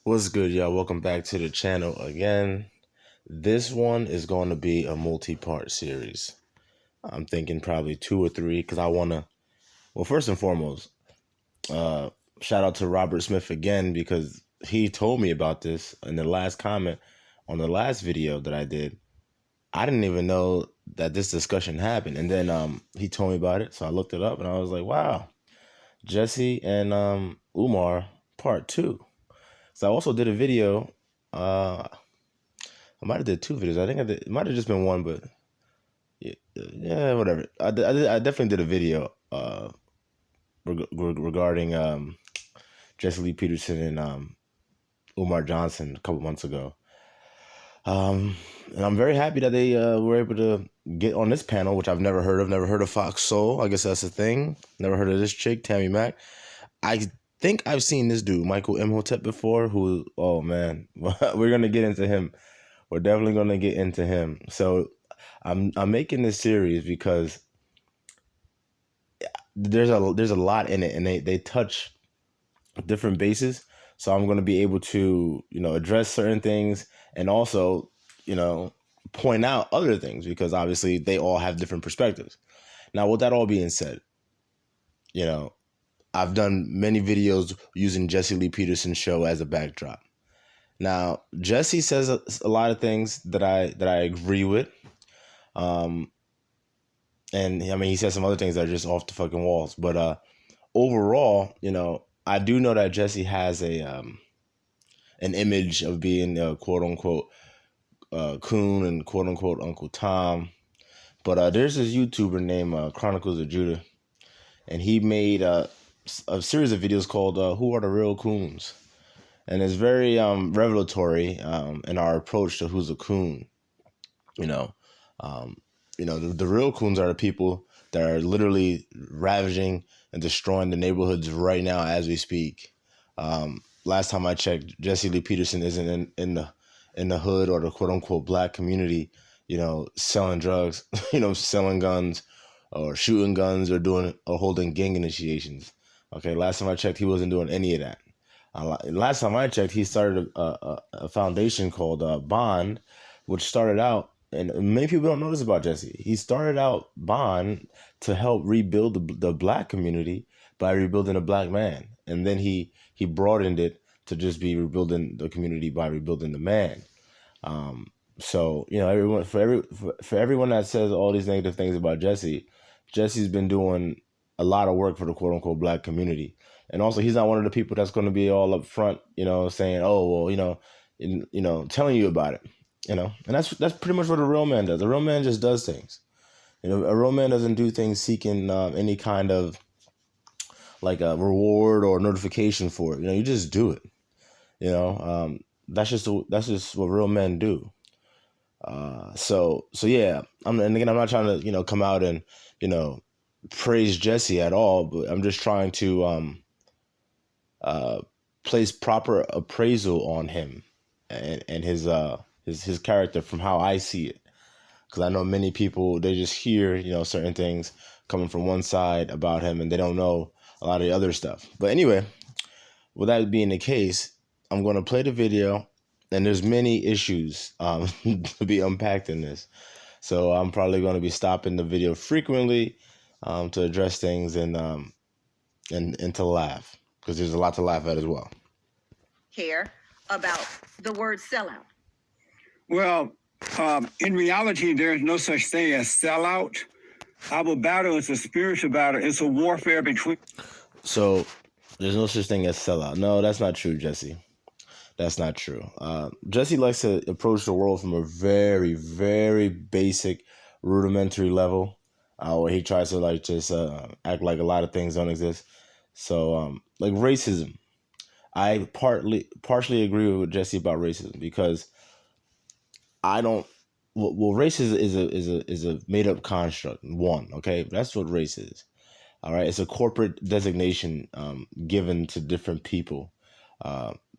What's good, y'all? Welcome back to the channel again. This one is going to be a multi-part series. I'm thinking probably 2 or 3 because I want to, well, first and foremost, shout out to Robert Smith again because he told me about this in the last comment on the last video that I did. I didn't even know that this discussion happened. And then he told me about it. So I looked it up and I was like, wow, Jesse and Umar part 2. So I also did a video. I might have did 2 videos. I think it might have just been one, but yeah, whatever. I definitely did a video regarding Jesse Lee Peterson and Umar Johnson a couple months ago. And I'm very happy that they were able to get on this panel, which I've never heard of. Never heard of foxsoul. I guess that's a thing. Never heard of this chick, Tammy Mack. I think I've seen this dude, Michael Imhotep, before. Who? Oh man, we're gonna get into him. We're definitely gonna get into him. So I'm making this series because there's a lot in it, and they touch different bases. So I'm gonna be able to address certain things and also point out other things because obviously they all have different perspectives. Now, with that all being said, I've done many videos using Jesse Lee Peterson's show as a backdrop. Now, Jesse says a lot of things that I agree with. And I mean, he says some other things that are just off the fucking walls. But overall, I do know that Jesse has an image of being a quote unquote coon and quote unquote Uncle Tom. But there's this YouTuber named Chronicles of Judah, and he made a series of videos called "Who Are the Real Coons?" And it's very revelatory in our approach to who's a coon. The real coons are the people that are literally ravaging and destroying the neighborhoods right now as we speak. Last time I checked, Jesse Lee Peterson isn't in the hood or the quote unquote black community, selling drugs, selling guns or shooting guns or holding gang initiations. Okay, last time I checked, he wasn't doing any of that. Last time I checked, he started a foundation called Bond, which started out, and many people don't know this about Jesse. He started out Bond to help rebuild the black community by rebuilding a black man. And then he broadened it to just be rebuilding the community by rebuilding the man. So everyone for everyone that says all these negative things about Jesse's been doing a lot of work for the quote unquote black community. And also, he's not one of the people that's going to be all up front, saying, "Oh, well, telling you about it." And that's pretty much what a real man does. A real man just does things. A real man doesn't do things seeking any kind of like a reward or notification for it. You just do it. That's just what real men do. So yeah. And again, I'm not trying to come out and praise Jesse at all, but I'm just trying to place proper appraisal on him and his character from how I see it. Because I know many people, they just hear, certain things coming from one side about him and they don't know a lot of the other stuff. But anyway, with that being the case, I'm going to play the video and there's many issues to be unpacked in this. So I'm probably going to be stopping the video frequently to address things and to laugh because there's a lot to laugh at as well. Care about the word sellout? Well, in reality, there's no such thing as sellout. Our battle is a spiritual battle. It's a warfare between. So there's no such thing as sellout. No, that's not true, Jesse. That's not true. Jesse likes to approach the world from a very, very basic, rudimentary level, where he tries to just act like a lot of things don't exist. So like racism, I partially agree with Jesse about racism because I don't. Well, race is a made up construct. One, okay, that's what race is. All right, it's a corporate designation given to different people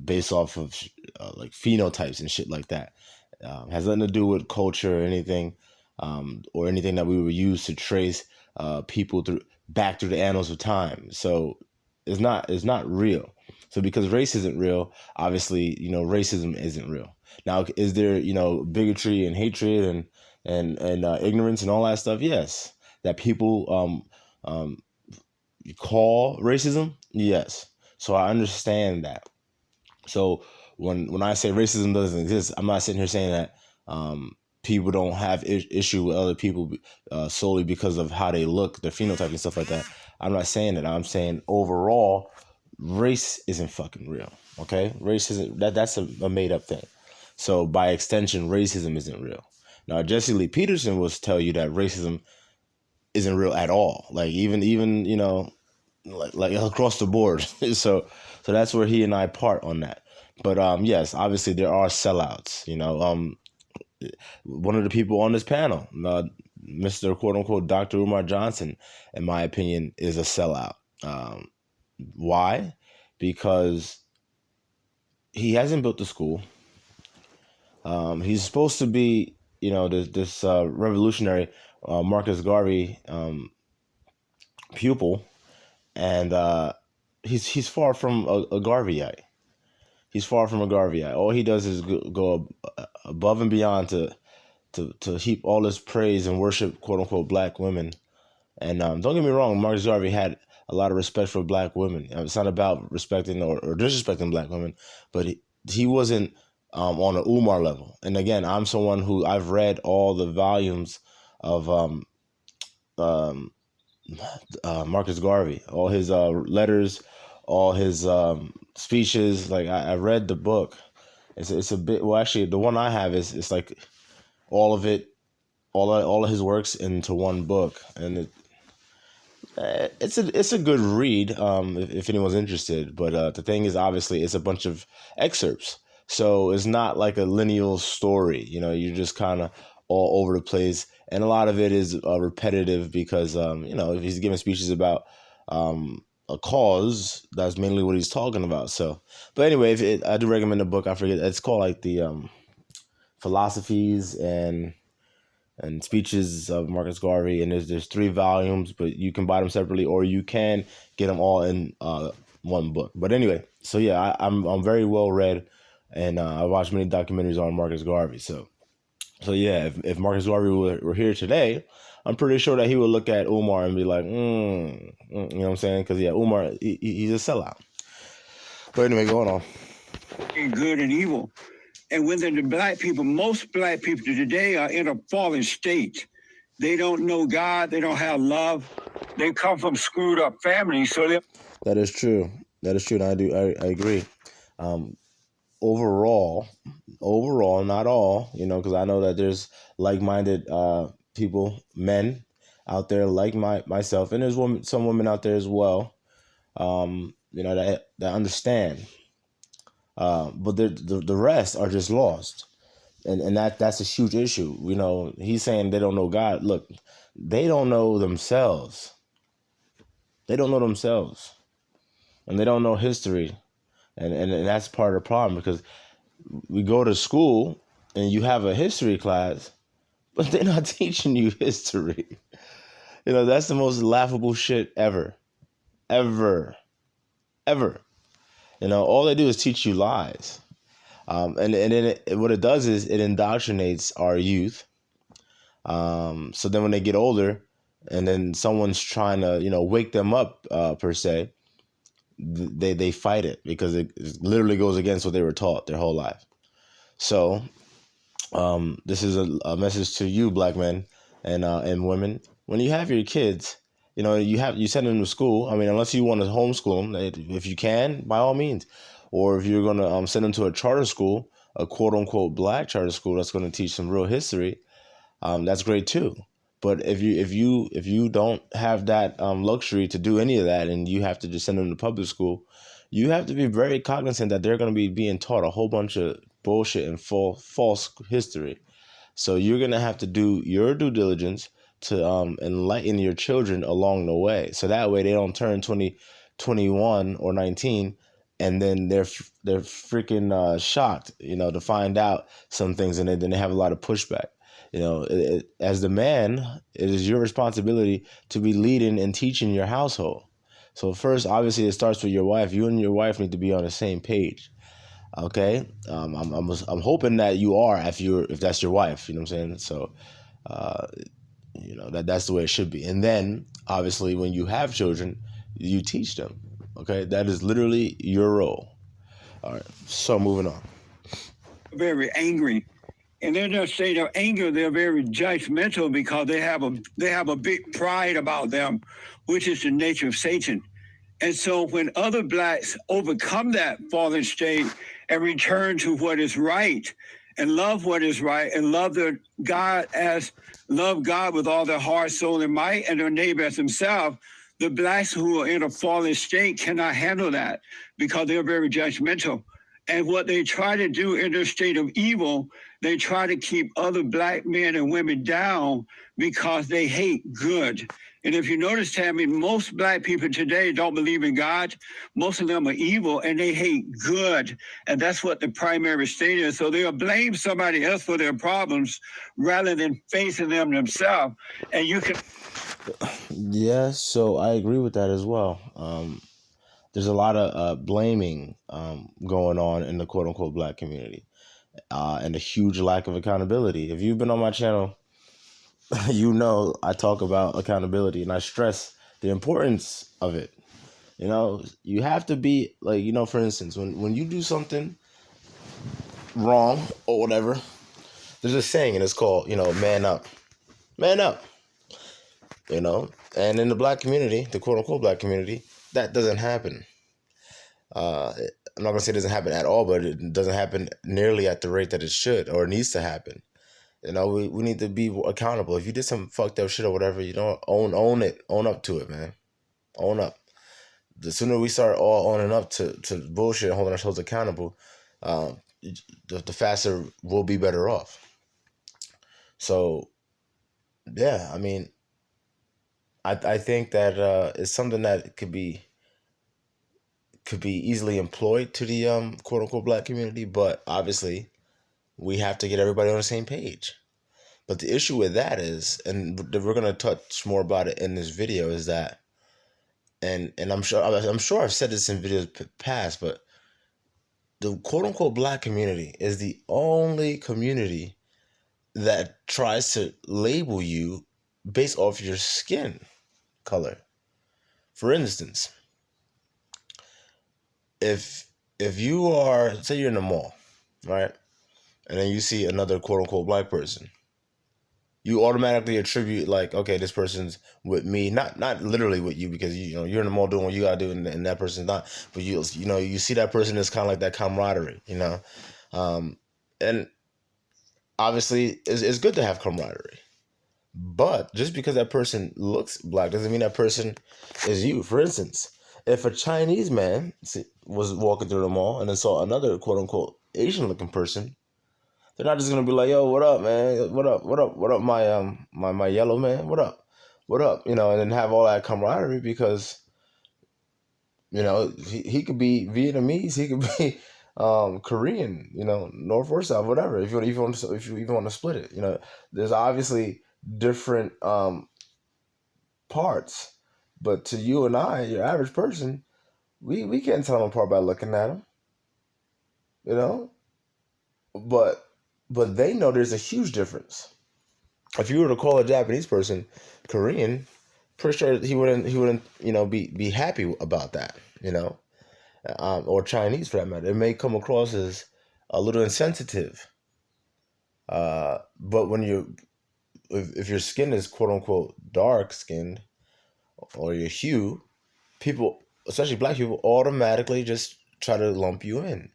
based off of like phenotypes and shit like that. Has nothing to do with culture or anything that we would use to trace people back through the annals of time. So it's not real. So because race isn't real, obviously, racism isn't real. Now, is there, bigotry and hatred and ignorance and all that stuff? Yes. That people call racism? Yes. So I understand that. So when I say racism doesn't exist, I'm not sitting here saying that people don't have issue with other people solely because of how they look, their phenotype and stuff like that. I'm not saying that. I'm saying overall, race isn't fucking real. Okay, race isn't that's a made up thing. So by extension, racism isn't real. Now Jesse Lee Peterson will tell you that racism isn't real at all. Like even like across the board. So that's where he and I part on that. But yes, obviously there are sellouts. One of the people on this panel, Mr. quote unquote Dr. Umar Johnson, in my opinion, is a sellout. Why? Because he hasn't built the school. He's supposed to be, this revolutionary Marcus Garvey pupil, and he's far from a Garveyite. He's far from a Garveyite. All he does is go above and beyond to heap all this praise and worship, quote unquote, black women. And don't get me wrong, Marcus Garvey had a lot of respect for black women. It's not about respecting or disrespecting black women, but he wasn't on an Umar level. And again, I'm someone who I've read all the volumes of Marcus Garvey, all his letters, all his speeches. Like I read the book. It's a bit, well, actually the one I have is it's like all of it, all of his works into one book, and it's a good read if anyone's interested. But the thing is, obviously, it's a bunch of excerpts, so it's not like a lineal story. You're just kind of all over the place, and a lot of it is repetitive because if he's giving speeches about a cause, that's mainly what he's talking about. So, but anyway, I do recommend the book. I forget, it's called like the philosophies and speeches of Marcus Garvey, and there's 3 volumes, but you can buy them separately or you can get them all in one book. But anyway, so yeah, I'm very well read, and I watched many documentaries on Marcus Garvey. So yeah, if Marcus Garvey were here today, I'm pretty sure that he would look at Umar and be like, you know what I'm saying? Because yeah, Umar, he's a sellout. But anyway, going on. Good and evil. And when the black people, most black people today are in a fallen state. They don't know God. They don't have love. They come from screwed up families. So that is true. That is true. And I agree. Overall, not all, because I know that there's like-minded people, men out there like myself, and there's some women out there as well, that understand. But the rest are just lost, and that's a huge issue. He's saying they don't know God. Look, they don't know themselves. They don't know themselves, and they don't know history, and that's part of the problem, because we go to school and you have a history class, but they're not teaching you history. That's the most laughable shit ever. Ever. All they do is teach you lies. And then what it does is it indoctrinates our youth. So then when they get older and then someone's trying to, wake them up, per se, they fight it because it literally goes against what they were taught their whole life. So this is a message to you, black men and women. When you have your kids, you send them to school. I mean, unless you want to homeschool them, if you can, by all means. Or if you're going to send them to a charter school, a quote unquote black charter school that's going to teach some real history, that's great too. But if you don't have that luxury to do any of that, and you have to just send them to public school, you have to be very cognizant that they're going to be being taught a whole bunch of bullshit and false history. So you're going to have to do your due diligence to enlighten your children along the way. So that way they don't turn 20, 21 or 19 and then they're freaking shocked, to find out some things, and then they have a lot of pushback. As the man, it is your responsibility to be leading and teaching your household. So first, obviously, it starts with your wife. You and your wife need to be on the same page. Okay, I'm hoping that you are if that's your wife. You know what I'm saying? So, uh, that's the way it should be. And then obviously, when you have children, you teach them. Okay, that is literally your role. All right. So moving on. Very angry. And in their state of anger, they're very judgmental because they have a big pride about them, which is the nature of Satan. And so when other blacks overcome that fallen state and return to what is right and love what is right and love God with all their heart, soul, and might, and their neighbor as themselves, the blacks who are in a fallen state cannot handle that because they're very judgmental. And what they try to do in their state of evil, they try to keep other black men and women down because they hate good. And if you notice, Tammy, most black people today don't believe in God. Most of them are evil and they hate good. And that's what the primary state is. So they'll blame somebody else for their problems rather than facing them themselves. And you can. Yeah, so I agree with that as well. There's a lot of blaming going on in the quote unquote black community, and a huge lack of accountability. If you've been on my channel, you know I talk about accountability and I stress the importance of it. You have to be like, for instance, when you do something wrong or whatever, there's a saying and it's called, man up. Man up. And in the black community, the quote unquote black community, that doesn't happen. I'm not gonna say it doesn't happen at all, but it doesn't happen nearly at the rate that it should or needs to happen. We need to be accountable. If you did some fucked up shit or whatever, you don't own it, own up to it, man. Own up. The sooner we start all owning up to bullshit, holding ourselves accountable, the faster we'll be better off. So, yeah, I mean, I think that it's something that could be easily employed to the quote unquote black community, but obviously we have to get everybody on the same page. But the issue with that is, and we're gonna touch more about it in this video, is that, and I'm sure I've said this in videos past, but the quote unquote black community is the only community that tries to label you based off your skin color. For instance, if you are, say you're in the mall, right, and then you see another quote unquote black person, you automatically attribute like, okay, this person's with me, not literally with you, because you're in the mall doing what you gotta do, and that person's not. But you see that person as kind of like that camaraderie, and obviously it's good to have camaraderie. But just because that person looks black doesn't mean that person is you. For instance, if a Chinese man was walking through the mall and then saw another quote unquote Asian looking person, they're not just gonna be like, "Yo, what up, man? What up? What up? What up, my yellow man? What up? What up?" And then have all that camaraderie because he could be Vietnamese, he could be Korean, North or South, whatever. If you even want to split it, there's obviously different parts, but to you and I, your average person, we can't tell them apart by looking at them, but they know there's a huge difference. If you were to call a Japanese person Korean, pretty sure he wouldn't be happy about that, or Chinese for that matter. It may come across as a little insensitive. But when if your skin is quote unquote dark skinned, or your hue, people, especially black people, automatically just try to lump you in.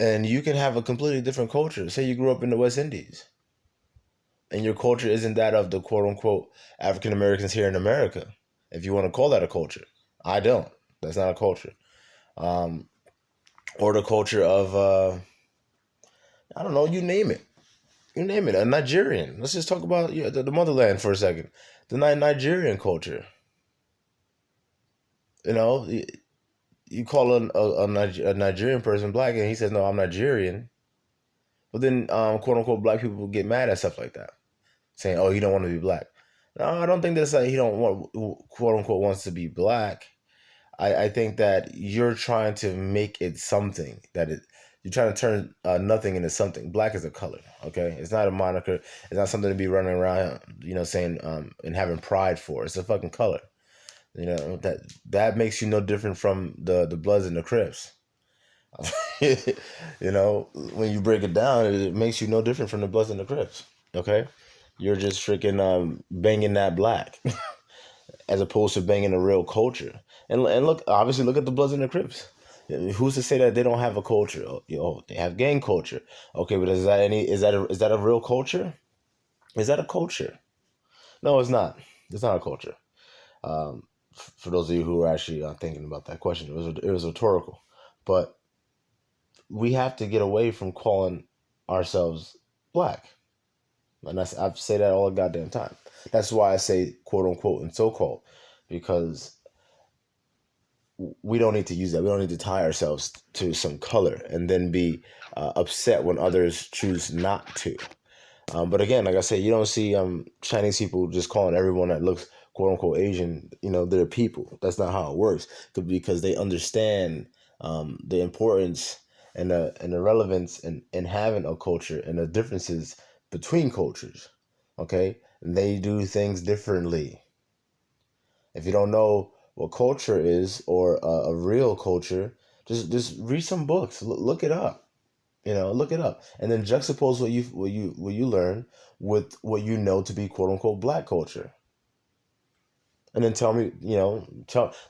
And you can have a completely different culture. Say you grew up in the West Indies, and your culture isn't that of the quote unquote African Americans here in America, if you want to call that a culture. I don't. That's not a culture. Or the culture of I don't know, you name it. You name it. A Nigerian. Let's just talk about the motherland for a second. The Nigerian culture. You call a Nigerian person black, and he says, "No, I'm Nigerian." But then, quote unquote, black people get mad at stuff like that, saying, "Oh, you don't want to be black." No, I don't think that's like he don't want, quote unquote, wants to be black. I think that you're trying to make it something that it. You're trying to turn nothing into something. Black is a color, okay? It's not a moniker. It's not something to be running around, saying and having pride for. It's a fucking color. That makes you no different from the Bloods and the Crips. When you break it down, it makes you no different from the Bloods and the Crips. Okay, you're just freaking banging that black as opposed to banging a real culture. And look, obviously, look at the Bloods and the Crips. Who's to say that they don't have a culture? They have gang culture. Okay, but is that a real culture? Is that a culture? No, it's not. It's not a culture. For those of you who are actually thinking about that question, it was rhetorical, but we have to get away from calling ourselves black. And I say that all the goddamn time. That's why I say quote unquote and so called, because we don't need to use that. We don't need to tie ourselves to some color and then be upset when others choose not to. But again, like I said, you don't see Chinese people just calling everyone that looks quote unquote Asian, they're people. That's not how it works, because they understand the importance and the relevance in having a culture and the differences between cultures. Okay, and they do things differently. If you don't know what culture is or a real culture, just read some books, look it up. Look it up, and then juxtapose what you learn with what you know to be quote unquote black culture, and then tell me,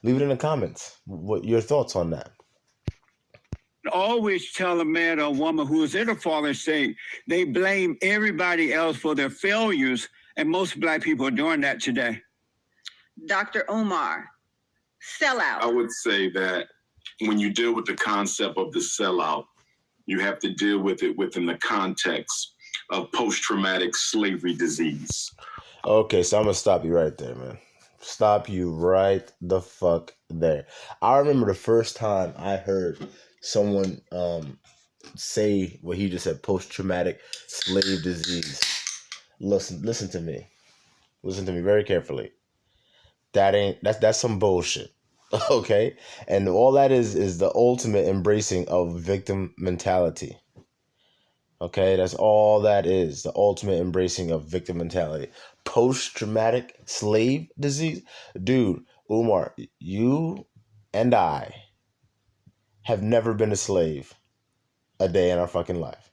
leave it in the comments what your thoughts on that. Always tell a man or a woman who is in a fallen state, they blame everybody else for their failures, and most black people are doing that today. Dr. Umar, sellout. I would say that when you deal with the concept of the sellout, you have to deal with it within the context of post-traumatic slavery disease. Okay, so I'm gonna stop you right there, man. Stop you right the fuck there. I remember the first time I heard someone say what he just said, post-traumatic slave disease. Listen to me. Listen to me very carefully. That's some bullshit. Okay? And all that is the ultimate embracing of victim mentality. Okay, that's all that is. The ultimate embracing of victim mentality. Post-traumatic slave disease. Dude, Umar, you and I have never been a slave a day in our fucking life.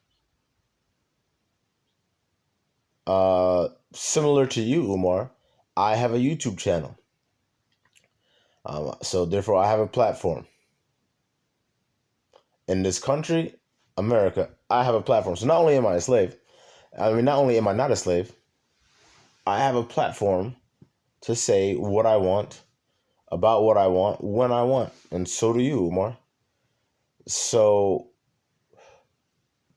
Similar to you, Umar, I have a YouTube channel. So therefore I have a platform. In this country, America, I have a platform. So not only am I a slave, not only am I not a slave, I have a platform to say what I want, about what I want, when I want. And so do you, Umar. So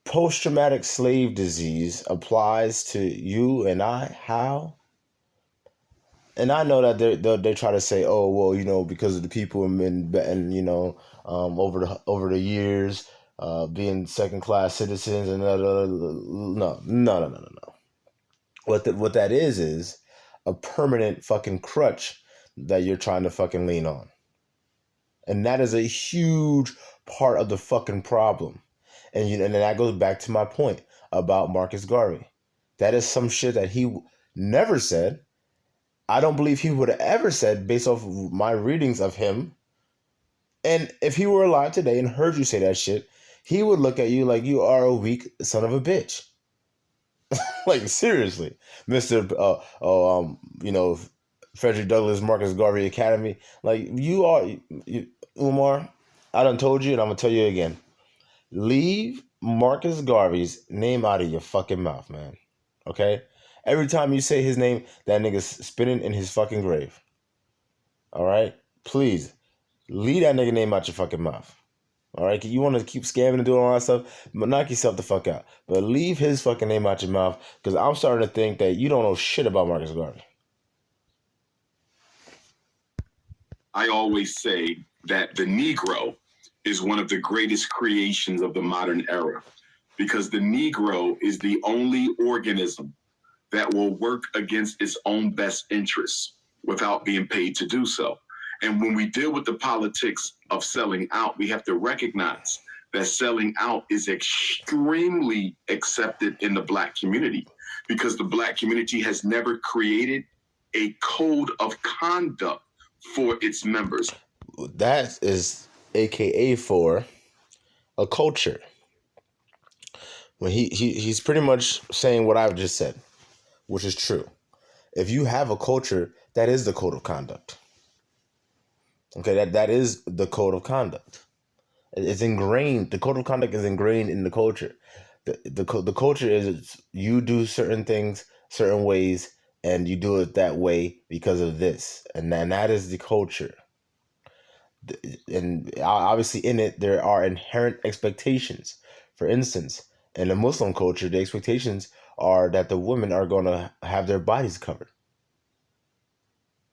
post-traumatic slave disease applies to you and I. How? And I know that they try to say, oh well, because of the people and over the years, being second class citizens and no. What that is a permanent fucking crutch that you're trying to fucking lean on, and that is a huge part of the fucking problem. And that goes back to my point about Marcus Garvey. That is some shit that he never said. I don't believe he would have ever said, based off of my readings of him. And if he were alive today and heard you say that shit, he would look at you like you are a weak son of a bitch. Like, seriously, Mr. Frederick Douglass Marcus Garvey Academy. Like, Umar, I done told you and I'm going to tell you again. Leave Marcus Garvey's name out of your fucking mouth, man. Okay? Every time you say his name, that nigga's spinning in his fucking grave. All right? Please, leave that nigga name out your fucking mouth. All right? You want to keep scamming and doing all that stuff, but knock yourself the fuck out. But leave his fucking name out your mouth, because I'm starting to think that you don't know shit about Marcus Garvey. I always say that the Negro is one of the greatest creations of the modern era, because the Negro is the only organism that will work against its own best interests without being paid to do so. And when we deal with the politics of selling out, we have to recognize that selling out is extremely accepted in the Black community because the Black community has never created a code of conduct for its members. That is AKA for a culture. When he's pretty much saying what I've just said, which is true. If you have a culture, that is the code of conduct. Okay, that is the code of conduct. It's ingrained. The code of conduct is ingrained in the culture. The culture is you do certain things certain ways, and you do it that way because of this, and that is the culture. And obviously, in it, there are inherent expectations. For instance, in the Muslim culture, the expectations are that the women are going to have their bodies covered.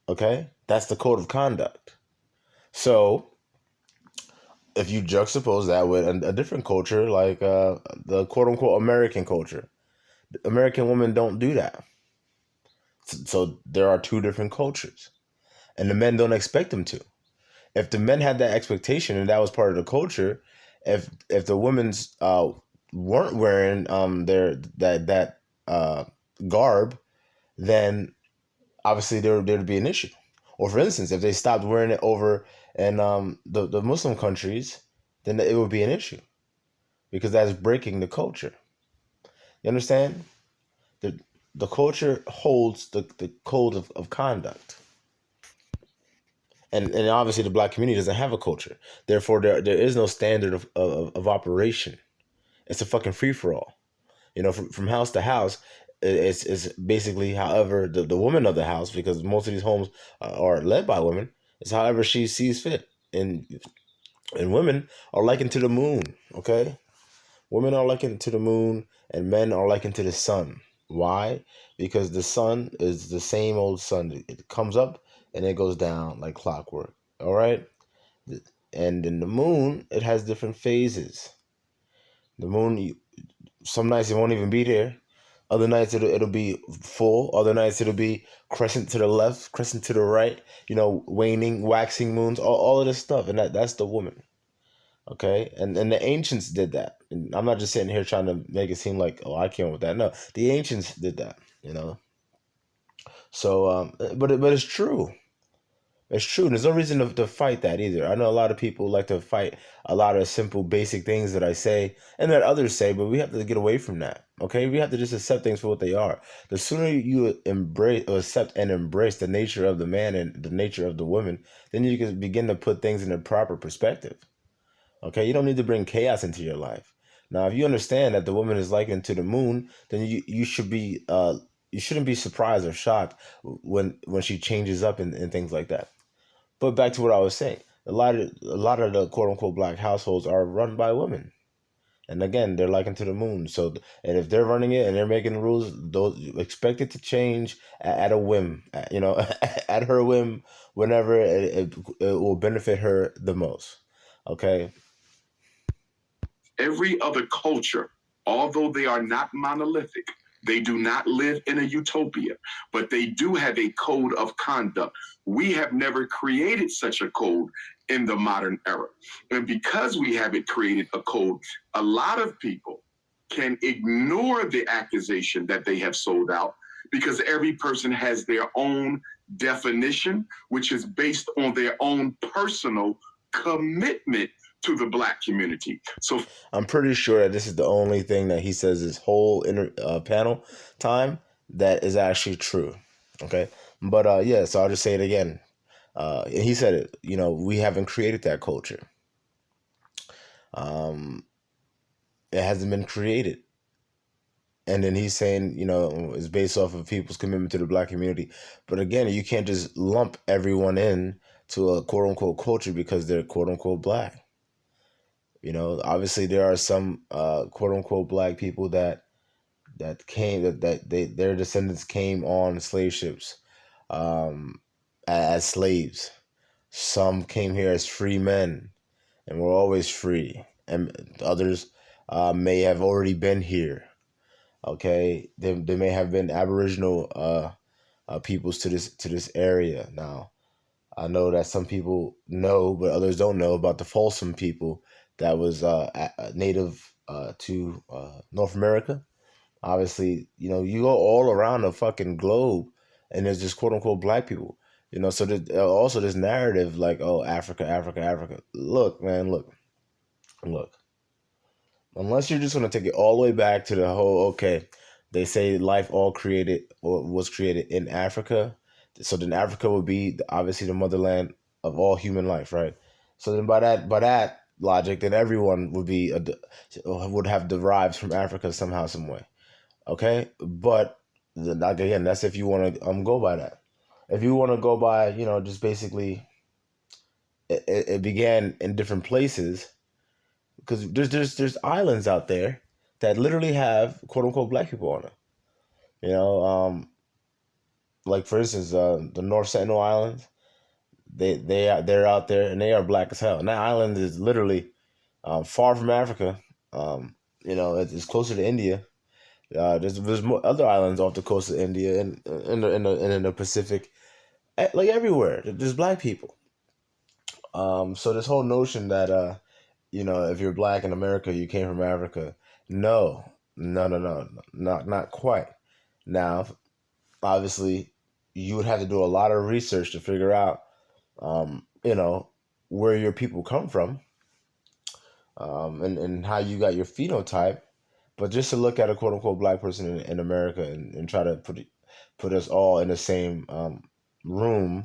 Okay, that's the code of conduct. So if you juxtapose that with a different culture, like the quote unquote American culture, American women don't do that. So there are two different cultures, and the men don't expect them to. If the men had that expectation and that was part of the culture, if the women's weren't wearing their garb, then obviously there'd be an issue. Or for instance, if they stopped wearing it over in the Muslim countries, then it would be an issue because that's breaking the culture. You understand? The culture holds the code of conduct. And obviously the Black community doesn't have a culture. Therefore, there is no standard of operation. It's a fucking free-for-all. You know, from house to house, it's basically however the woman of the house, because most of these homes are led by women, it's however she sees fit. And women are likened to the moon, okay? Women are likened to the moon, and men are likened to the sun. Why? Because the sun is the same old sun. It comes up and it goes down like clockwork. All right? And in the moon, it has different phases. The moon, some nights it won't even be there. Other nights it'll be full. Other nights it'll be crescent to the left, crescent to the right. You know, waning, waxing moons, all of this stuff. And that's the woman. Okay, and the ancients did that. And I'm not just sitting here trying to make it seem like, oh, I came with that. No, the ancients did that. You know. So, but it's true. It's true. There's no reason to fight that either. I know a lot of people like to fight a lot of simple, basic things that I say and that others say, but we have to get away from that. Okay, we have to just accept things for what they are. The sooner you embrace, or accept, and embrace the nature of the man and the nature of the woman, then you can begin to put things in a proper perspective. Okay, you don't need to bring chaos into your life. Now, if you understand that the woman is likened to the moon, then you should be you shouldn't be surprised or shocked when she changes up and things like that. But back to what I was saying, a lot of the quote unquote Black households are run by women, and again, they're likened to the moon. So, and if they're running it and they're making the rules, those expect it to change at a whim. You know, at her whim, whenever it will benefit her the most. Okay. Every other culture, although they are not monolithic, they do not live in a utopia, but they do have a code of conduct. We have never created such a code in the modern era. And because we haven't created a code, a lot of people can ignore the accusation that they have sold out because every person has their own definition, which is based on their own personal commitment to the Black community. So I'm pretty sure that this is the only thing that he says this whole panel time that is actually true. Okay, but yeah, so I'll just say it again. And he said it. You know, we haven't created that culture. It hasn't been created. And then he's saying, you know, it's based off of people's commitment to the Black community. But again, you can't just lump everyone in to a quote unquote culture because they're quote unquote Black. You know, obviously there are some quote unquote Black people that came their descendants came on slave ships as slaves. Some came here as free men and were always free, and others may have already been here. Okay, they may have been Aboriginal peoples to this area. Now, I know that some people know, but others don't know about the Folsom people that was native to North America. Obviously, you go all around the fucking globe, and there's just quote unquote black people. So there's also this narrative like, oh, Africa, Africa, Africa. Look, man, look. Unless you're just gonna take it all the way back to the whole, okay, they say life all created or was created in Africa, so then Africa would be obviously the motherland of all human life, right? So then by that logic, then everyone would have derived from Africa somehow, some way. Okay, but again, that's if you want to go by that. If you want to go by, just basically, it began in different places because there's islands out there that literally have quote unquote black people on it. You know, like for instance, the North Sentinel Islands. They're out there and they are black as hell. And that island is literally far from Africa. It's closer to India. There's more other islands off the coast of India and in the Pacific, like everywhere. There's black people. So this whole notion that if you're black in America, you came from Africa. No, no, not quite. Now, obviously, you would have to do a lot of research to figure out, where your people come from, and how you got your phenotype. But just to look at a quote unquote black person in America and try to put us all in the same room,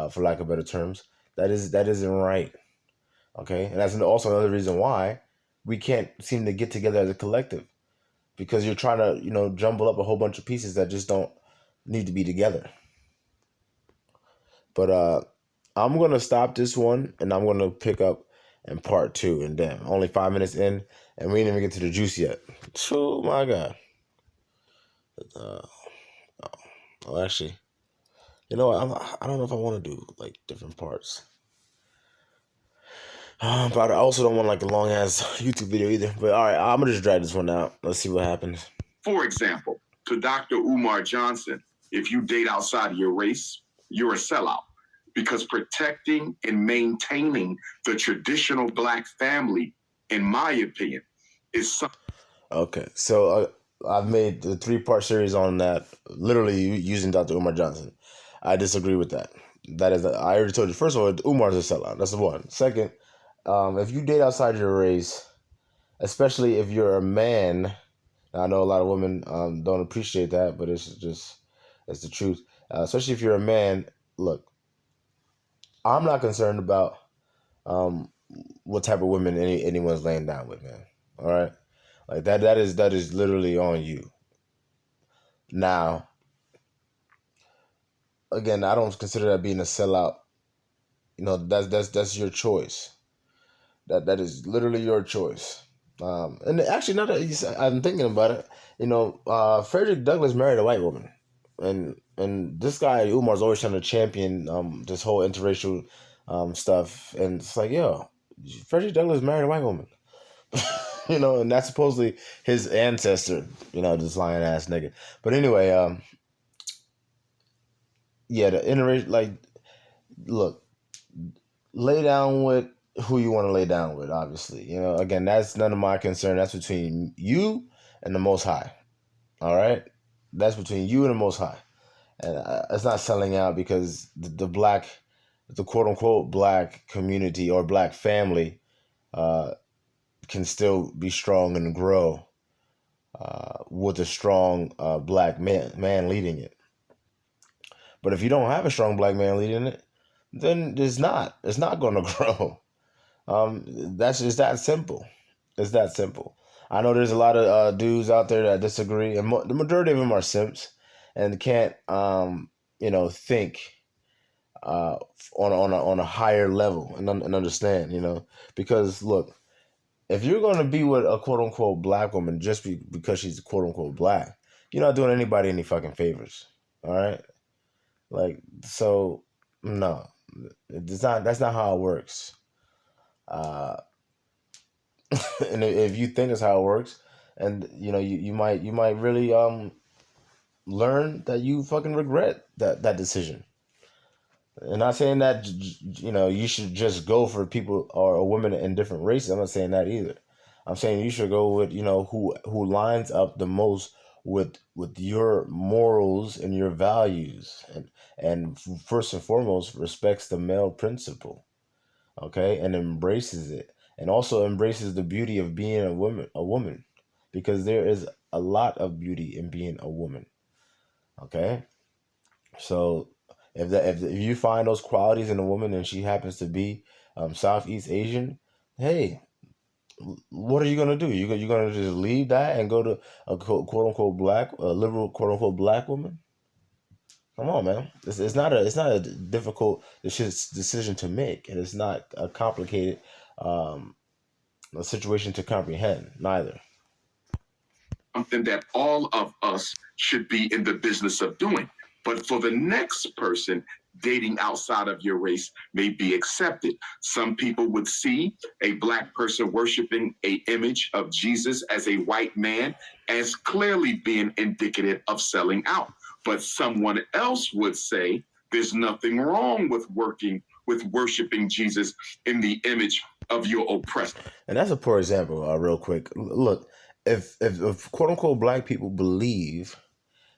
for lack of better terms, that isn't right. Okay, and that's also another reason why we can't seem to get together as a collective because you're trying to jumble up a whole bunch of pieces that just don't need to be together. But I'm gonna stop this one and I'm gonna pick up in part two. And damn, only 5 minutes in, and we didn't even get to the juice yet. Oh my god. Uh, well, actually, you know what? I don't know if I want to do like different parts. But I also don't want like a long ass YouTube video either. But all right, I'm gonna just drag this one out. Let's see what happens. For example, to Dr. Umar Johnson, if you date outside of your race, you're a sellout because protecting and maintaining the traditional black family, in my opinion, is something. Okay, so I've made the 3-part series on that, literally using Dr. Umar Johnson. I disagree with that. I already told you. First of all, Umar's a sellout. That's the one. Second, if you date outside your race, especially if you're a man, I know a lot of women don't appreciate that, but it's the truth. Especially if you're a man, look, I'm not concerned about what type of women anyone's laying down with, man. All right, like that is literally on you. Now, again, I don't consider that being a sellout. That's your choice. That is literally your choice. And actually, now that I'm thinking about it, Frederick Douglass married a white woman, and this guy Umar's always trying to champion this whole interracial stuff, and it's like, yo, Frederick Douglass married a white woman, and that's supposedly his ancestor, this lying ass nigga. But anyway, yeah, the interracial, like, look, lay down with who you want to lay down with, obviously. Again, that's none of my concern. That's between you and the Most High. All right? That's between you and the Most High. And it's not selling out because the quote unquote black community or black family can still be strong and grow with a strong black man leading it. But if you don't have a strong black man leading it, then it's not going to grow. That's just that simple. It's that simple. I know there's a lot of dudes out there that disagree, and the majority of them are simps and can't, think on a higher level and understand, because look, if you're going to be with a quote unquote black woman just because she's quote unquote black, you're not doing anybody any fucking favors. All right, like, so no, it's not. That's not how it works. And if you think that's how it works, and you might really learn that you fucking regret that decision. And not saying that you should just go for people or women in different races. I'm not saying that either. I'm saying you should go with who lines up the most with your morals and your values, and first and foremost respects the male principle, okay, and embraces it, and also embraces the beauty of being a woman, because there is a lot of beauty in being a woman, okay. So if you find those qualities in a woman and she happens to be Southeast Asian, hey, what are you gonna do? You gonna just leave that and go to a quote unquote black, a liberal quote unquote black woman? Come on, man. It's not a difficult decision to make, and it's not a complicated um, a situation to comprehend neither. Something that all of us should be in the business of doing. But for the next person, dating outside of your race may be accepted. Some people would see a black person worshiping an image of Jesus as a white man as clearly being indicative of selling out. But someone else would say there's nothing wrong with worshiping Jesus in the image of your oppressor. And that's a poor example. Real quick, look, if quote unquote black people believe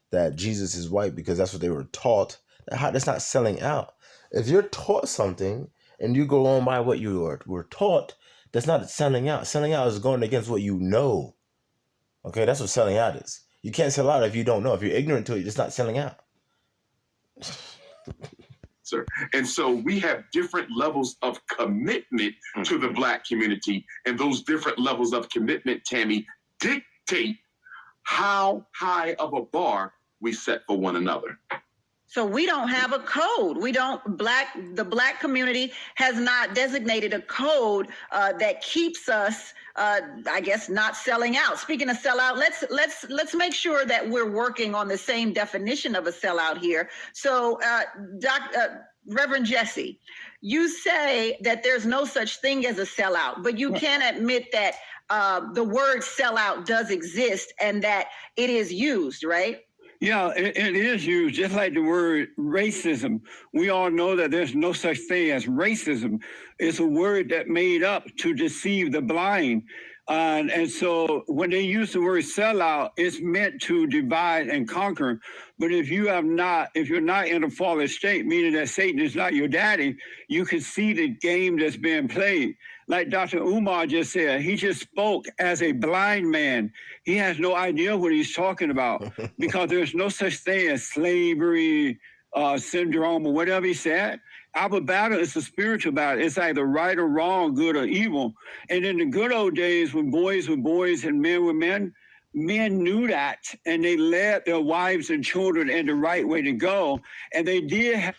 that Jesus is white because that's what they were taught, that's not selling out. If you're taught something and you go on by what you were taught, that's not selling out. Selling out is going against what you know. Okay, that's what selling out is. You can't sell out if you don't know. If you're ignorant to it, it's not selling out. Sir. And so we have different levels of commitment to the black community, and those different levels of commitment, Tammy, dictate how high of a bar we set for one another. So we don't have a code. The black community has not designated a code that keeps us, I guess, not selling out. Speaking of sellout, let's make sure that we're working on the same definition of a sellout here. So, Reverend Jesse, you say that there's no such thing as a sellout, but you can admit that the word sellout does exist and that it is used, right? Yeah, it is used, just like the word racism. We all know that there's no such thing as racism. It's a word that made up to deceive the blind. And so when they use the word sellout, it's meant to divide and conquer. But if you're not in a fallen state, meaning that Satan is not your daddy, you can see the game that's being played. Like Dr. Umar just said, he just spoke as a blind man. He has no idea what he's talking about because there's no such thing as slavery syndrome or whatever he said. Our battle is a spiritual battle. It's either right or wrong, good or evil. And in the good old days when boys were boys and men were men, men knew that and they led their wives and children in the right way to go. And they did.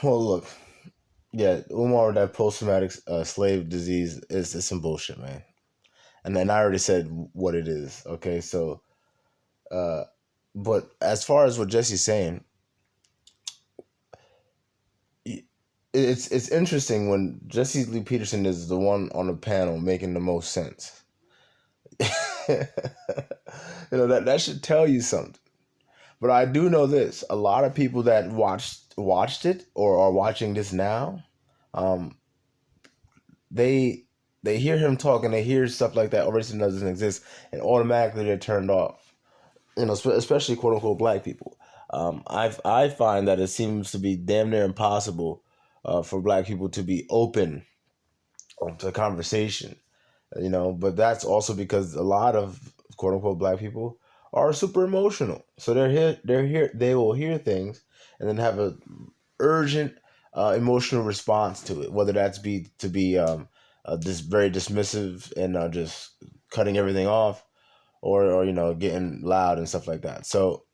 Well, look. Yeah, Umar, that post-traumatic slave disease is some bullshit, man. And then I already said what it is. Okay, so, but as far as what Jesse's saying, it's interesting when Jesse Lee Peterson is the one on the panel making the most sense. That should tell you something. But I do know this: a lot of people that watched it or are watching this now, they hear him talk and they hear stuff like that. Racism doesn't exist, and automatically they're turned off. Especially quote unquote black people. I find that it seems to be damn near impossible for black people to be open to conversation. But that's also because a lot of quote unquote black people are super emotional. So they will hear things and then have a urgent emotional response to it, whether that's be this very dismissive and just cutting everything off, or getting loud and stuff like that. So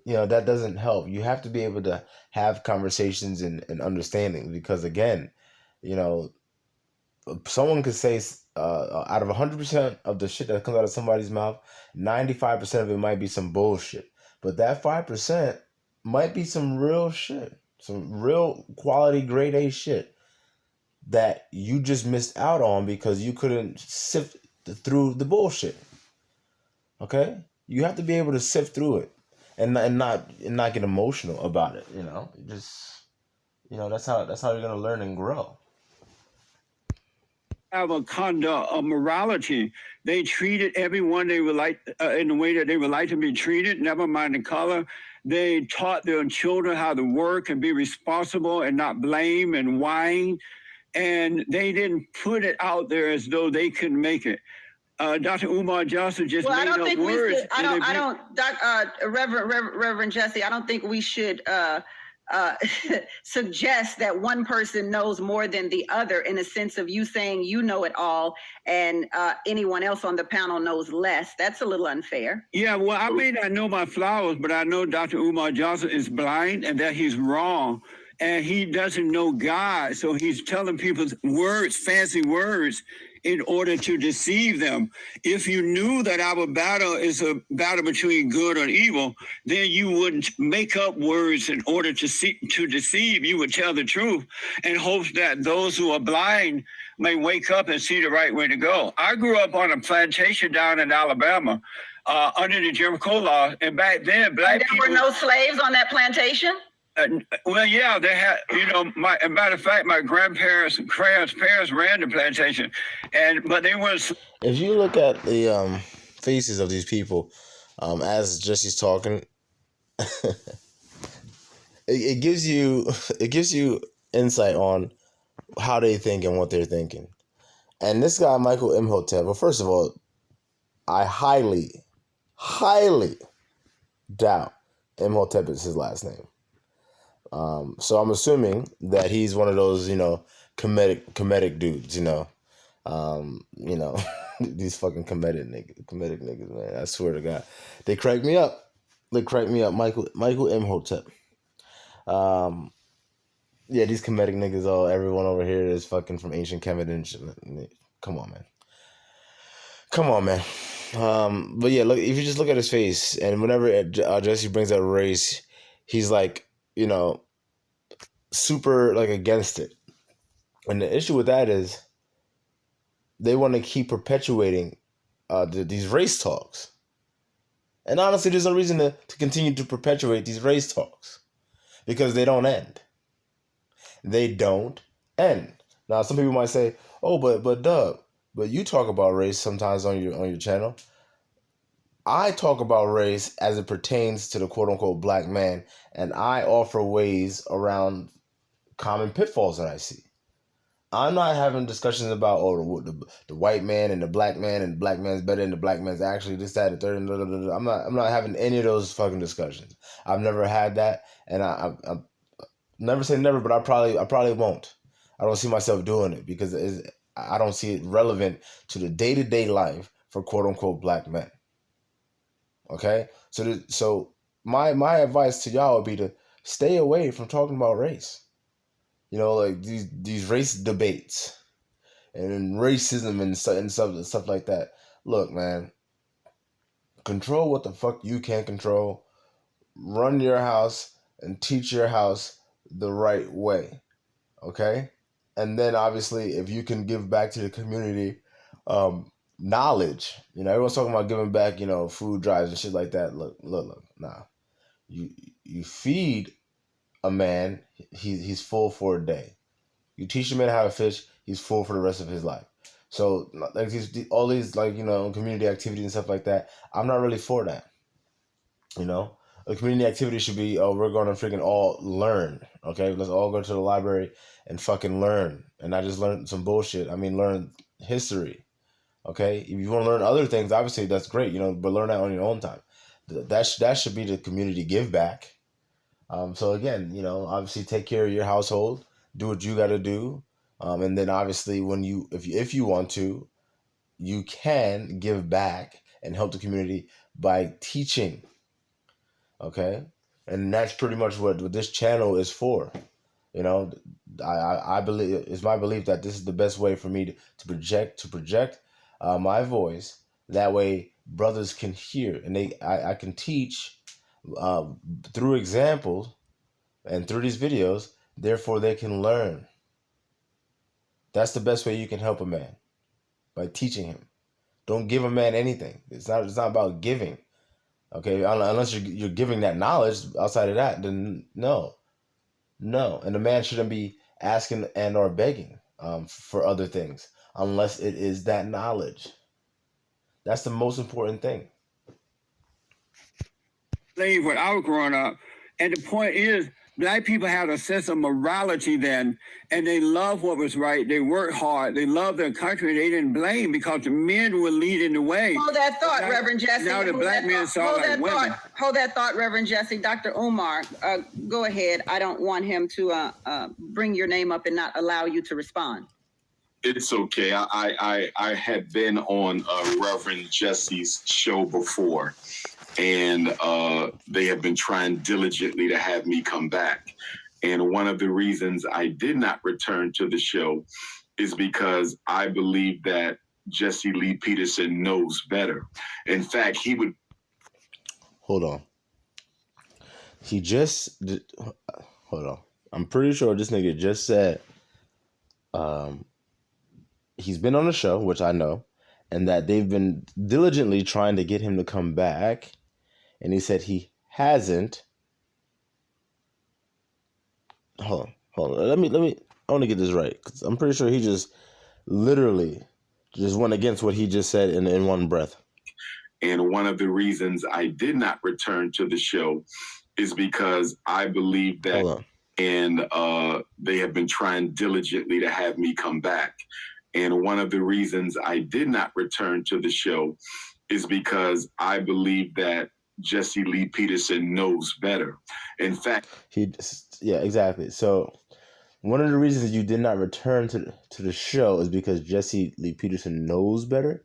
that doesn't help. You have to be able to have conversations and understanding, because again, someone could say out of 100% of the shit that comes out of somebody's mouth, 95% of it might be some bullshit. But that 5% might be some real shit, some real quality grade A shit that you just missed out on because you couldn't sift through the bullshit. Okay, you have to be able to sift through it, and not get emotional about it. That's how you're gonna learn and grow. Have a conduct of morality. They treated everyone they would like in the way that they would like to be treated, never mind the color. They taught their children how to work and be responsible and not blame and whine. And they didn't put it out there as though they couldn't make it. Dr. Umar Johnson just Well, I made don't up think we words. should. Reverend Jesse, I don't think we should suggest that one person knows more than the other, in a sense of you saying you know it all and anyone else on the panel knows less. That's a little unfair. Yeah, well, I may not know my flowers, but I know Dr. Umar Johnson is blind and that he's wrong. And he doesn't know God. So he's telling people words, fancy words, in order to deceive them. If you knew that our battle is a battle between good and evil, then you wouldn't make up words in order to deceive. You would tell the truth in hopes that those who are blind may wake up and see the right way to go. I grew up on a plantation down in Alabama under the Jim Crow law, and back then, black people... There were no slaves on that plantation? Well, yeah, they had, as a matter of fact, my grandparents' parents ran the plantation, but they was... If you look at the faces of these people, as Jesse's talking, it gives you insight on how they think and what they're thinking. And this guy, Michael Imhotep, well, first of all, I highly, highly doubt Imhotep is his last name. So I'm assuming that he's one of those, comedic dudes, these fucking comedic niggas, man. I swear to God, they crack me up. Michael Imhotep. Yeah, these comedic niggas. Everyone over here is fucking from ancient Kemet and shit. Come on, man. But yeah, look, if you just look at his face, and whenever Jesse brings up race, he's like, super like against it. And the issue with that is they want to keep perpetuating these race talks. And honestly, there's no reason to continue to perpetuate these race talks because they don't end. Now, some people might say, "Oh, but Doug, but you talk about race sometimes on your channel." I talk about race as it pertains to the quote unquote black man, and I offer ways around common pitfalls that I see. I'm not having discussions about the white man and the black man, and the black man's better and the black man's actually this, that, and the third. And I'm not having any of those fucking discussions. I've never had that, and I never say never, but I probably won't. I don't see myself doing it because I don't see it relevant to the day-to-day life for quote unquote black men. Okay, so my advice to y'all would be to stay away from talking about race. Like these race debates and racism and stuff like that. Look, man, control what the fuck you can control. Run your house and teach your house the right way, okay? And then obviously, if you can give back to the community, knowledge. Everyone's talking about giving back, food drives and shit like that. Look, nah. You feed a man, he's full for a day. You teach a man how to fish, he's full for the rest of his life. So like all these community activities and stuff like that, I'm not really for that. A community activity should be, we're going to freaking all learn. Okay, let's all go to the library and fucking learn, and not just learn some bullshit. I mean, learn history. Okay, if you want to learn other things, obviously that's great. But learn that on your own time. That should be the community give back. So again, obviously take care of your household, do what you got to do, and then obviously if you want to, you can give back and help the community by teaching. Okay, and that's pretty much what this channel is for. I believe it's my belief that this is the best way for me to project my voice. That way, brothers can hear, and I can teach through examples and through these videos. Therefore, they can learn. That's the best way you can help a man, by teaching him. Don't give a man anything. It's not about giving. Okay, unless you're giving that knowledge. Outside of that, then no. And the man shouldn't be asking and or begging for other things unless it is that knowledge. That's the most important thing. Slave when I was growing up, and the point is, black people had a sense of morality then, and they loved what was right. They worked hard. They loved their country. They didn't blame because the men were leading the way. Hold that thought, Reverend Jesse. Now the black men saw like women. Hold that thought, Reverend Jesse. Dr. Umar, go ahead. I don't want him to bring your name up and not allow you to respond. It's okay. I had been on Reverend Jesse's show before, and they have been trying diligently to have me come back. And one of the reasons I did not return to the show is because I believe that Jesse Lee Peterson knows better. In fact, he would... Hold on. Hold on. I'm pretty sure this nigga just said he's been on the show, which I know, and that they've been diligently trying to get him to come back. And he said he hasn't. Hold on. Let me. I want to get this right, because I'm pretty sure he just literally just went against what he just said in one breath. And one of the reasons I did not return to the show is because I believe that, and they have been trying diligently to have me come back. And one of the reasons I did not return to the show is because I believe that Jesse Lee Peterson knows better. In fact, yeah, exactly. So one of the reasons you did not return to the show is because Jesse Lee Peterson knows better.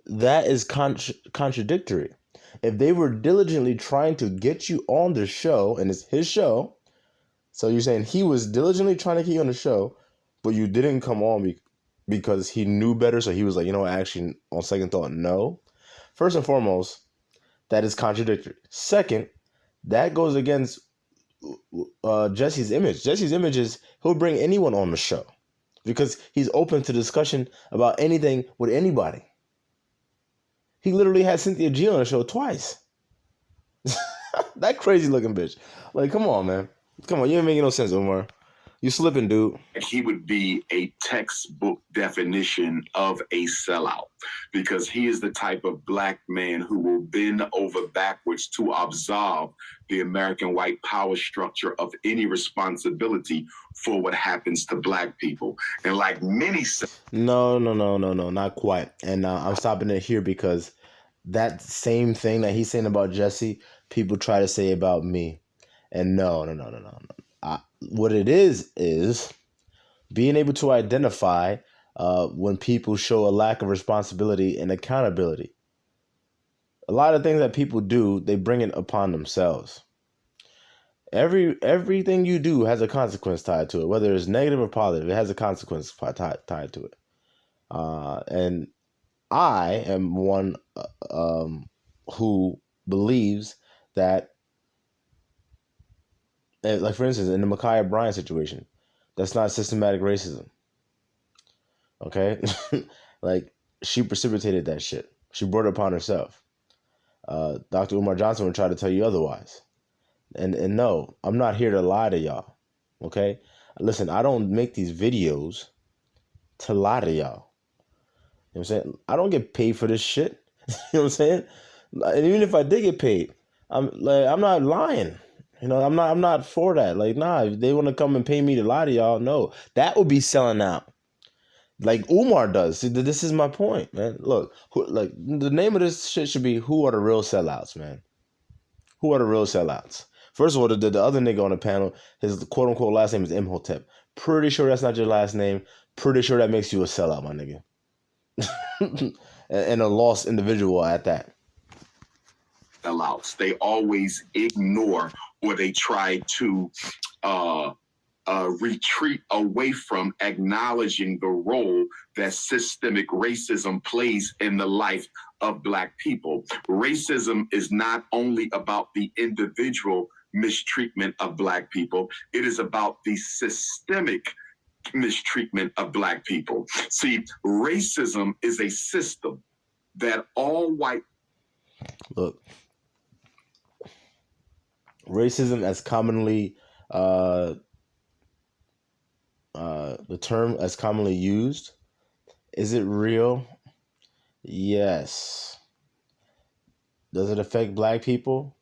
That is contradictory. If they were diligently trying to get you on the show, and it's his show, so you're saying he was diligently trying to get you on the show, but you didn't come on because he knew better, so he was like, actually, on second thought, no. First and foremost, that is contradictory. Second, that goes against Jesse's image. Jesse's image is he'll bring anyone on the show because he's open to discussion about anything with anybody. He literally had Cynthia G on the show twice. That crazy looking bitch. Like, come on, man. Come on, you ain't making no sense, Umar. You slipping, dude. He would be a textbook definition of a sellout because he is the type of black man who will bend over backwards to absolve the American white power structure of any responsibility for what happens to black people. And like many... No, not quite. And I'm stopping it here because that same thing that he's saying about Jesse, people try to say about me. And no. What it is being able to identify when people show a lack of responsibility and accountability. A lot of things that people do, they bring it upon themselves. Everything you do has a consequence tied to it, whether it's negative or positive. It has a consequence tied to it. And I am one who believes that, like for instance, in the Ma'Khia Bryant situation, that's not systematic racism. Okay? Like, she precipitated that shit. She brought it upon herself. Dr. Umar Johnson would try to tell you otherwise. And no, I'm not here to lie to y'all. Okay? Listen, I don't make these videos to lie to y'all. You know what I'm saying? I don't get paid for this shit. You know what I'm saying? And even if I did get paid, I'm not lying. I'm not for that. Like, nah, if they want to come and pay me to lie to y'all, no. That would be selling out. Like Umar does. See, this is my point, man. Look, the name of this shit should be Who Are the Real Sellouts, man? Who are the real sellouts? First of all, the other nigga on the panel, his quote-unquote last name is Imhotep. Pretty sure that's not your last name. Pretty sure that makes you a sellout, my nigga. And a lost individual at that. Sellouts. They always ignore or they try to retreat away from acknowledging the role that systemic racism plays in the life of black people. Racism is not only about the individual mistreatment of black people, it is about the systemic mistreatment of Black people. See, racism is a system that all white... Look, racism as commonly, the term as commonly used, is it real? Yes. Does it affect Black people?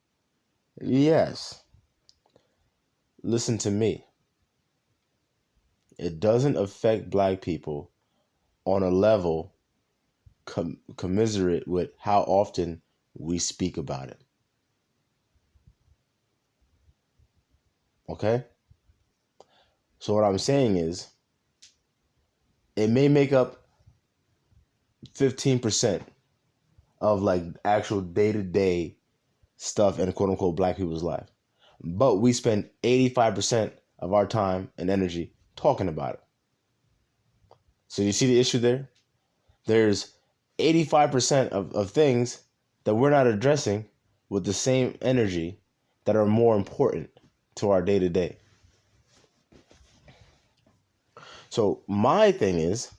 Yes. Listen to me. It doesn't affect Black people on a level commiserate with how often we speak about it. Okay? So what I'm saying is, it may make up 15% of like actual day-to-day stuff in quote unquote Black people's life. But we spend 85% of our time and energy talking about it. So you see the issue there? There's 85% of things that we're not addressing with the same energy that are more important to our day-to-day. So my thing is,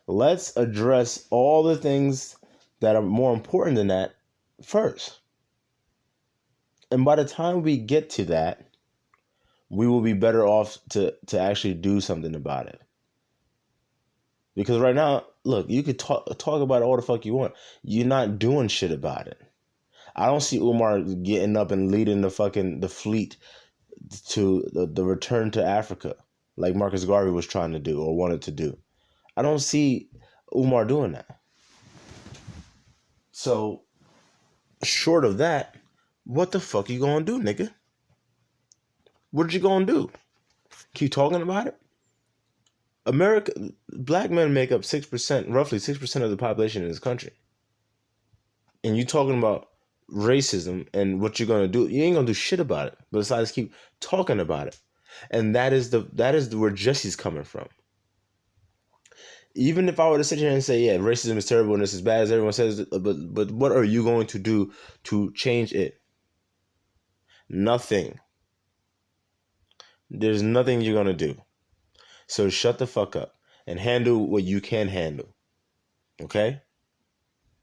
let's address all the things that are more important than that first. And by the time we get to that, we will be better off to actually do something about it. Because right now, look, you could talk about it all the fuck you want. You're not doing shit about it. I don't see Umar getting up and leading the fleet to the return to Africa like Marcus Garvey was trying to do or wanted to do. I don't see Umar doing that. So, short of that, what the fuck you gonna do, nigga? What you gonna do? Keep talking about it? America, Black men make up 6%, roughly 6% of the population in this country. And you talking about racism and what you're gonna do? You ain't gonna do shit about it. Besides, keep talking about it. And that is where Jesse's coming from. Even if I were to sit here and say, yeah, racism is terrible and it's as bad as everyone says, but what are you going to do to change it? Nothing. There's nothing you're gonna do. So shut the fuck up and handle what you can handle. Okay?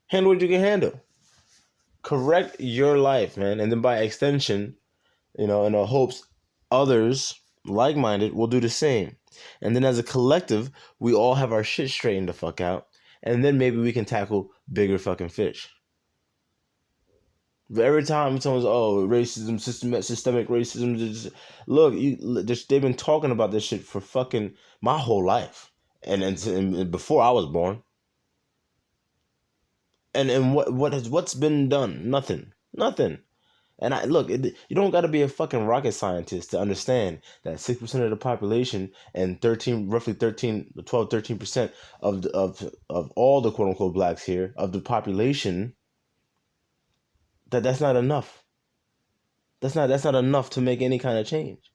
Handle what you can handle. Correct your life, man. And then by extension, in the hopes others like-minded will do the same. And then as a collective, we all have our shit straightened the fuck out. And then maybe we can tackle bigger fucking fish. But every time someone's, racism, systemic racism, look, they've been talking about this shit for fucking my whole life. And before I was born. And what's been done? Nothing. And you don't got to be a fucking rocket scientist to understand that 6% of the population and 13% of all the quote unquote Blacks here, of the population, that's not enough. That's not enough to make any kind of change.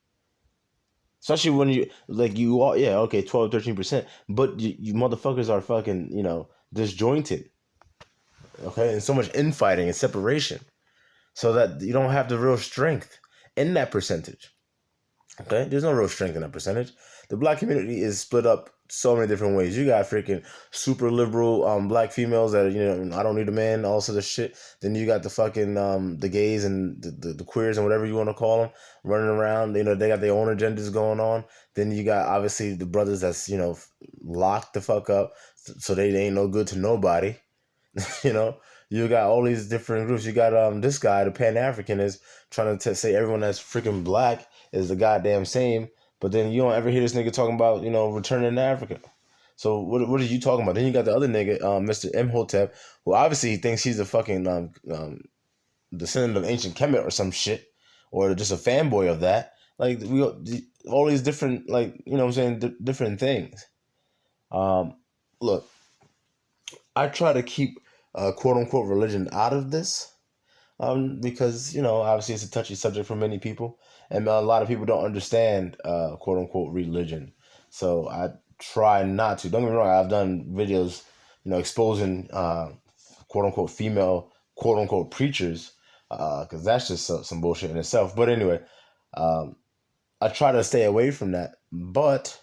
Especially when 12, 13%, but you motherfuckers are fucking, disjointed. Okay, and so much infighting and separation. So that you don't have the real strength in that percentage. Okay? There's no real strength in that percentage. The Black community is split up so many different ways. You got freaking super liberal Black females that I don't need a man, all sort of shit. Then you got the fucking the gays and the queers and whatever you want to call them running around. They got their own agendas going on. Then you got obviously the brothers that's locked the fuck up, so they ain't no good to nobody. You got all these different groups. You got this guy, the Pan-African, is trying to say everyone that's freaking Black is the goddamn same. But then you don't ever hear this nigga talking about, returning to Africa. So what are you talking about? Then you got the other nigga, Mr. Imhotep, who obviously thinks he's a fucking descendant of ancient Kemet or some shit, or just a fanboy of that. Like all these different, different things. Look, I try to keep quote unquote religion out of this. Because, obviously it's a touchy subject for many people. And a lot of people don't understand, quote unquote, religion. So I try not to. Don't get me wrong, I've done videos, exposing, quote unquote, female, quote unquote, preachers, because that's just some bullshit in itself. But anyway, I try to stay away from that. But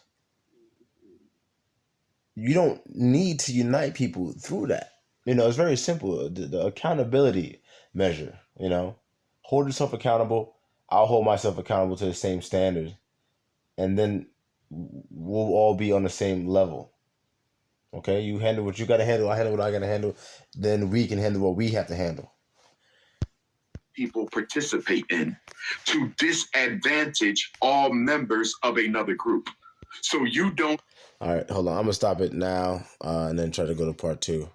you don't need to unite people through that. It's very simple. The accountability measure, hold yourself accountable. I'll hold myself accountable to the same standard, and then we'll all be on the same level. Okay, you handle what you got to handle. I handle what I got to handle. Then we can handle what we have to handle. People participate in to disadvantage all members of another group. So you don't. All right, hold on. I'm gonna stop it now, and then try to go to part 2.